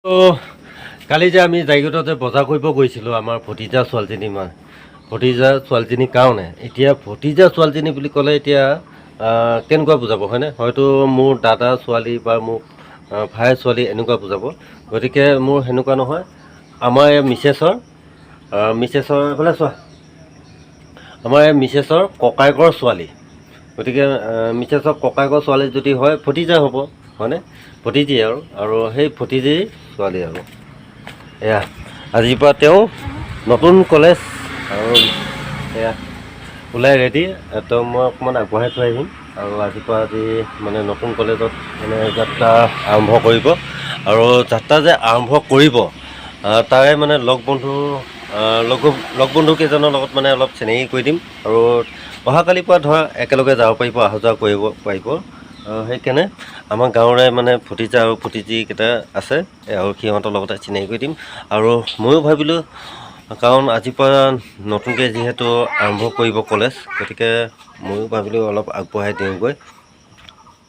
তো কালি যে আমি জাগিৰোডতে বজাৰ কৰিব গৈছিলোঁ আমাৰ ভতিজা ছোৱালীজনীৰ কাৰণে এতিয়া ভতিজা ছোৱালীজনী বুলি ক'লে এতিয়া কেনেকুৱা বুজাব হয়নে হয়তো মোৰ দাদা ছোৱালী বা মোৰ ভাই ছোৱালী এনেকুৱা বুজাব গতিকে মোৰ সেনেকুৱা নহয় আমাৰ এই মিছেছৰ এইফালে চোৱা আমাৰ এই মিছেছৰ ককায়েকৰ ছোৱালী গতিকে মিছেছৰ ককায়েকৰ ছোৱালী যদি হয় ভতিজা হ'ব হয়নে ভতিজী আৰু সেই ভতিজীৰ ছোৱালী আৰু এয়া আজিৰ পৰা তেওঁ নতুন কলেজ আৰু এয়া ওলাই ৰেডি তো মই অকণমান আগবঢ়াই থৈ আহিম আৰু আজিৰ পৰা আজি মানে নতুন কলেজত মানে যাত্ৰা আৰম্ভ কৰিব আৰু যাত্ৰা যে আৰম্ভ কৰিব তাৰে মানে লগ বন্ধু কেইজনৰ লগত মানে অলপ চিনাকি কৰি দিম আৰু অহাকালিৰ পৰা ধৰা একেলগে যাব পাৰিব অহা যোৱা কৰিব পাৰিব সেইকাৰণে আমাৰ গাঁৱৰে মানে ভতিজা আৰু ভতিজীকেইটা আছে আৰু সিহঁতৰ লগতে চিনাকি কৰি দিম আৰু ময়ো ভাবিলোঁ কাৰণ আজিৰ পৰা নতুনকৈ যিহেতু আৰম্ভ কৰিব কলেজ গতিকে ময়ো ভাবিলোঁ অলপ আগবঢ়াই দিওঁগৈ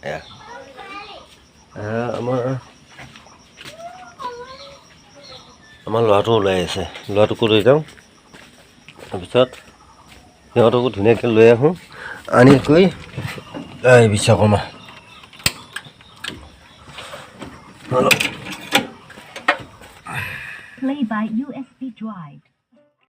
এয়া আমাৰ ল'ৰাটো ওলাই আছে ল'ৰাটোকো লৈ যাওঁ তাৰপিছত সিহঁতকো ধুনীয়াকৈ লৈ আহোঁ আনি কৰি Vishwakarma Play by USB Drive.